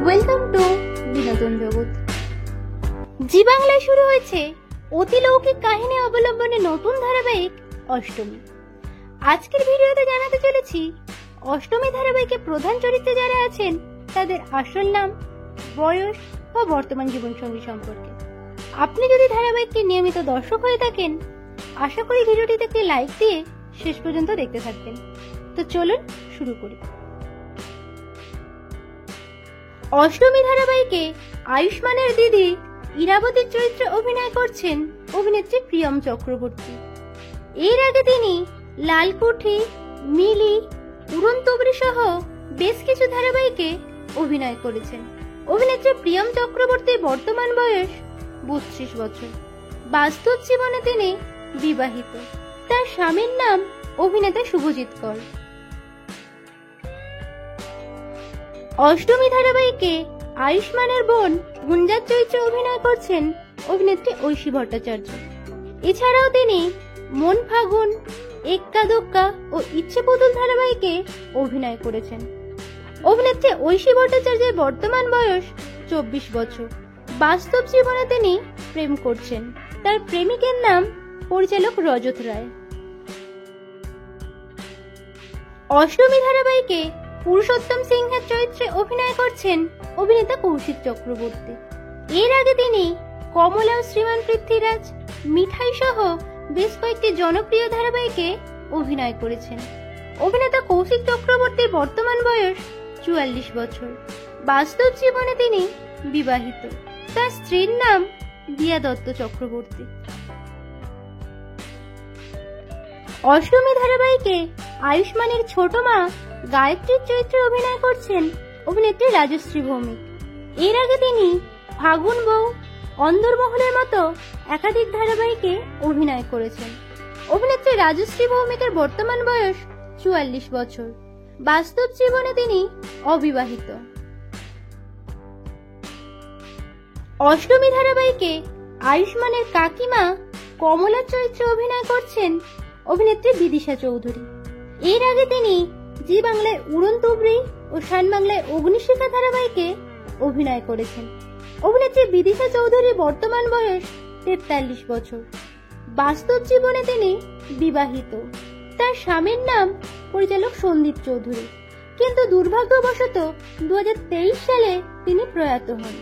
Welcome to বিনোদন জগৎ। জি বাংলায় শুরু হয়েছে অতিলৌকিক কাহিনী অবলম্বনে নতুন ধারাবাহিক অষ্টমী। আজকের ভিডিওতে জানাতে চলেছি অষ্টমী ধারাবাহিকে প্রধান চরিত্রে যারা আছেন তাদের আসল নাম, বয়স ও বর্তমান জীবনসঙ্গী সম্পর্কে। আপনি যদি ধারাবাহিকটি নিয়মিত দর্শক হয়ে থাকেন, আশা করি ভিডিওটিতে একটি লাইক দিয়ে শেষ পর্যন্ত দেখতে থাকবেন। তো চলুন শুরু করি। অষ্টমী ধারাবাহিকে আয়ুষ্মানের দিদি ইরাবতীর চরিত্রে অভিনয় করছেন অভিনেত্রী প্রিয়ম চক্রবর্তী। এর আগে তিনি লালকুঠি, মিলি, উড়ন তবরি সহ বেশ কিছু ধারাবাহিকে অভিনয় করেছেন। অভিনেত্রী প্রিয়ম চক্রবর্তীর বর্তমান বয়স 32 বছর। বাস্তব জীবনে তিনি বিবাহিত। তার স্বামীর নাম অভিনেতা শুভজিৎ কর। অষ্টমী ধারাবাহিকে আয়ুষ্মানের বোন গুঞ্জার চরিত্রে অভিনয় করছেন অভিনেত্রী ঐশী ভট্টাচার্য। এছাড়াও তিনি মন ফাগুন, এক্কা দোক্কা ও ইচ্ছে পুতুল ধারাবাহিকে অভিনয় করেছেন। অভিনেত্রী ঐশী ভট্টাচার্যের বর্তমান বয়স 24 বছর। বাস্তব জীবনে তিনি প্রেম করছেন। তার প্রেমিকের নাম পরিচালক রজত রায়। অষ্টমী ধারাবাহিকে পুরুষোত্তম সিংহের চরিত্রে অভিনয় করছেন অভিনেতা কৌশিক চক্রবর্তী। এর আগে তিনি কমলা ও শ্রীমান পৃথ্বীরাজ, মিঠাই সহ বেশ কয়েকটি জনপ্রিয় ধারাবাহিকে অভিনয় করেছেন। অভিনেতা কৌশিক চক্রবর্তীর বর্তমান বয়স 44 বছর। বাস্তব জীবনে তিনি বিবাহিত। তার স্ত্রীর নাম দিয়া দত্ত চক্রবর্তী। অষ্টমী ধারাবাহিকে আয়ুষ্মানের ছোট মা গায়ত্রীর চরিত্রে অভিনয় করছেন অভিনেত্রী রাজশ্রী ভৌমিক। এর আগে তিনি ফাগুন বউ, অন্দরমহলের মতো একাধিক ধারাবাহিকে অভিনয় করেছেন। অভিনেত্রী রাজশ্রী ভৌমিকের বর্তমান বয়স 44 বছর। বাস্তব জীবনে তিনি অবিবাহিত। অষ্টমী ধারাবাহিকে আয়ুষ্মানের কাকিমা কমলার চরিত্রে অভিনয় করছেন অভিনেত্রী বিদিশা চৌধুরী। এর আগে তিনি জি বাংলায় উড়ন তবরি ও শান বাংলায় অগ্নিশিখা ধারাবাহিকে অভিনয় করেছেন। অভিনেত্রী বিদিশা চৌধুরীর বর্তমান বয়স 43 বছর। বাস্তব জীবনে তিনি বিবাহিত। তার স্বামীর নাম পরিচালক সন্দীপ চৌধুরী, কিন্তু দুর্ভাগ্যবশত 2023 সালে তিনি প্রয়াত হন।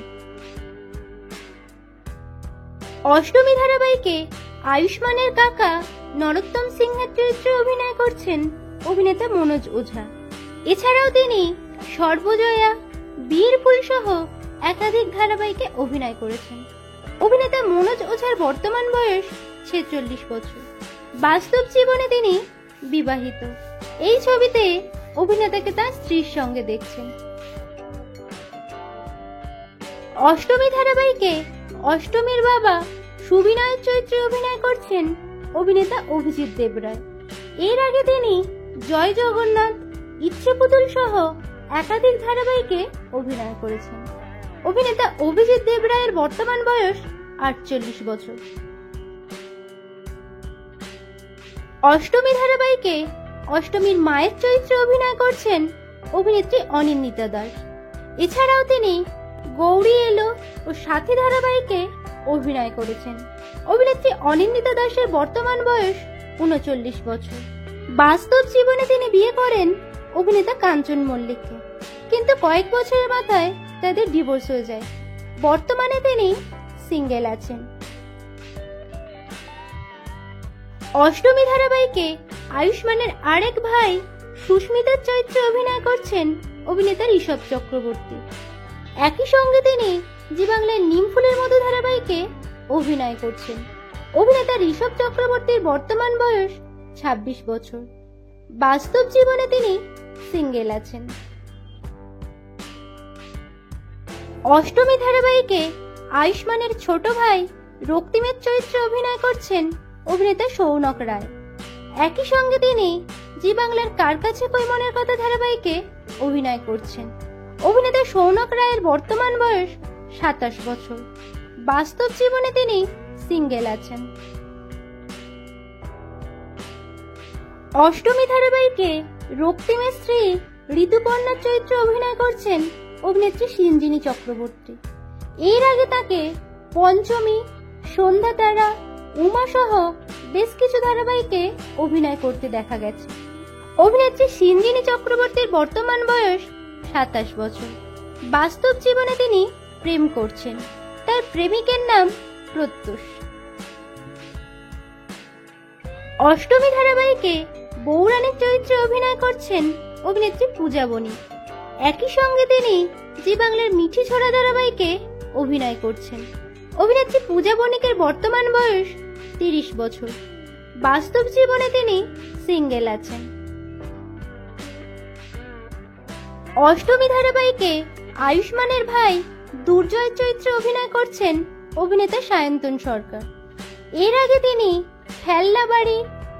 অষ্টমী ধারাবাহিকে আয়ুষ্মানের কাকা নরোত্তম সিংহের চরিত্রে অভিনয় করছেন অভিনেতা মনোজ ওঝা। এছাড়াও তিনি সর্বজয়া, বীরফুল সহ একাধিক ধারাবাহিকে অভিনয় করেছেন। অভিনেতা মনোজ ওঝার বর্তমান বয়স 46 বছর। বাস্তব জীবনে তিনি বিবাহিত। এই ছবিতে অভিনেতাকে তার স্ত্রীর সঙ্গে দেখছেন। অষ্টমী ধারাবাহিকে অষ্টমীর বাবা সুবিনয়ের চরিত্রে অভিনয় করছেন অভিনেতা অভিজিৎ দেবরায়। এর আগে তিনি জয় জগন্নাথ, ইচ্ছে পুতুল সহ একাধিক ধারাবাহিকে অভিনয় করেছেন। অভিনেতা অভিজিৎ দেবরায়ের বর্তমান বয়স 48 বছর। অষ্টমী ধারাবাহিকে অষ্টমীর মায়ের চরিত্রে অভিনয় করছেন অভিনেত্রী অনিন্দিতা দাস। এছাড়াও তিনি গৌরী এলো ও সাথী ধারাবাহিকে অভিনয় করেছেন। অভিনেত্রী অনিন্দিতা দাসের বর্তমান বয়স 39 বছর। বাস্তব জীবনে তিনি বিয়ে করেন অভিনেতা কাঞ্চন মল্লিককে, কিন্তু কয়েক বছরের মাথায় তাদের ডিভোর্স হয়ে যায়। বর্তমানে তিনি সিঙ্গেল আছেন। অষ্টমী ধারাবাহিকে আয়ুষ্মানের আরেক ভাই সুস্মিতার চরিত্রে অভিনয় করছেন অভিনেতা ঋষভ চক্রবর্তী। একই সঙ্গে তিনি জি বাংলায় নিমফুলের মতো ধারাবাহিকে অভিনয় করছেন। অভিনেতা ঋষভ চক্রবর্তীর বর্তমান বয়স 26 বছর। বাস্তব জীবনে তিনি সিঙ্গেল আছেন। অষ্টমী ধারাবাহিকে আয়ুষ্মানের ছোট ভাই রক্তিমের চরিত্রে অভিনয় করছেন অভিনেতা সৌনক রায়। একই সঙ্গে তিনি জি বাংলার কার কাছে কই মনের কথা ধারাবাহিকে অভিনয় করছেন। অভিনেতা সৌনক রায়ের বর্তমান বয়স 27 বছর। বাস্তব জীবনে তিনি সিঙ্গেল আছেন। অষ্টমী ধারাবাহিকে রক্তিমের স্ত্রী ঋতুপর্ণার চরিত্রে অভিনয় করছেন অভিনেত্রী সিঞ্জিনী চক্রবর্তী। এর আগে তাকে পঞ্চমী, সন্ধ্যা তারা, উমা সহ বেশ কিছু ধারাবাহিকে অভিনয় করতে দেখা গেছে। অভিনেত্রী সিঞ্জিনী চক্রবর্তীর বর্তমান বয়স 27 বছর। বাস্তব জীবনে তিনি প্রেম করছেন। তার প্রেমিকের নাম প্রত্যুষ। অষ্টমী ধারাবাহিকে বৌরানীর চরিত্রে অভিনয় করছেন অভিনেত্রী পূজা বণিক। একই সঙ্গে তিনি জি বাংলার মিঠি ছোড়া ধারাবাহিকে অভিনয় করছেন। অভিনেত্রী পূজা বণিকের বর্তমান বয়স 30 বছর। বাস্তব জীবনে তিনি সিঙ্গেল আছেন। অষ্টমী ধারাবাহিকে আয়ুষ্মানের ভাই দুর্জয়ের চরিত্রে অভিনয় করছেন অভিনেতা সায়ন্তন সরকার। এর আগে তিনি খেলনা বাড়ি,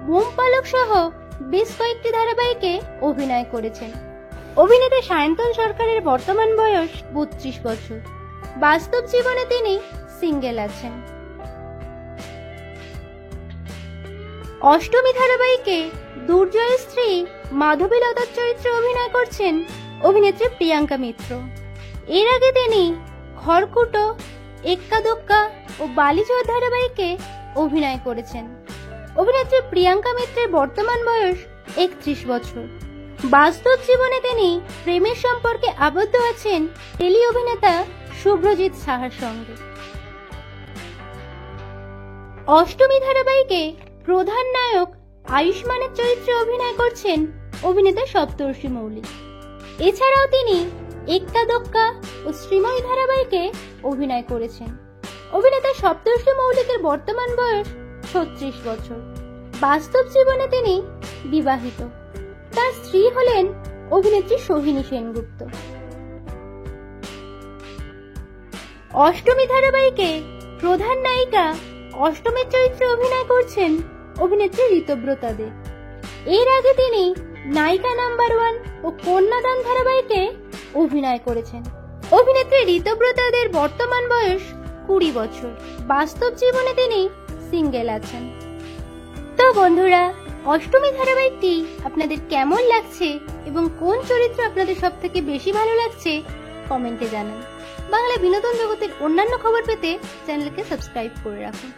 মোম পালক সহ বেশ কয়েকটি ধারাবাহিকে অভিনয় করেছেন। অভিনেতা সায়ন্তন সরকারের বর্তমান বয়স 32 বছর। বাস্তব জীবনে তিনি সিঙ্গেল আছেন। অষ্টমী ধারাবাহিকে দুর্জয়ের স্ত্রী মাধবী লতার চরিত্রে অভিনয় করছেন অভিনেত্রী প্রিয়াঙ্কা মিত্র। এর আগে তিনি খড়কুটো, এক্কা দোক্কা ও বালিঝড় ধারাবাহিকে অভিনয় করেছেন। অভিনেত্রী প্রিয়াঙ্কা মিত্রের বর্তমান বয়স 31 বছর। বাস্তব জীবনে তিনি প্রেমের সম্পর্কে আবদ্ধ আছেন টেলি অভিনেতা শুভ্রজিৎ সাহার সঙ্গে। অষ্টমী ধারাবাহিকে প্রধান নায়ক আয়ুষ্মানের চরিত্রে অভিনয় করছেন অভিনেতা সপ্তর্ষি মৌলিক। এছাড়াও তিনি এক্কা দোক্কা ও শ্রীময়ী ধারাবাহিকে অভিনয় করেছেন। অভিনেতা সপ্তর্ষি মৌলিকের বর্তমান বয়স 36 বছর। বাস্তব জীবনে তিনি বিবাহিত। তার স্ত্রী হলেন অভিনেত্রী সোহিনী সেনগুপ্ত। অষ্টমী ধারাবাহিকে প্রধান নায়িকা অষ্টমীর চরিত্রে অভিনয় করছেন অভিনেত্রী ঋতব্রতা দে। এর আগে তিনি নায়িকা নাম্বার 1 ও কন্যাদান ধারাবাহিকে অভিনয় করেছেন। অভিনেত্রী ঋতব্রতা দের বর্তমান বয়স 20 বছর। বাস্তব জীবনে তিনি সিঙ্গেল আছেন। তো বন্ধুরা, অষ্টমী ধারাবাহিকটি আপনাদের কেমন লাগছে এবং কোন চরিত্র আপনাদের সবথেকে বেশি ভালো লাগছে কমেন্টে জানান। বাংলা বিনোদন জগতের অন্যান্য খবর পেতে চ্যানেলকে সাবস্ক্রাইব করে রাখুন।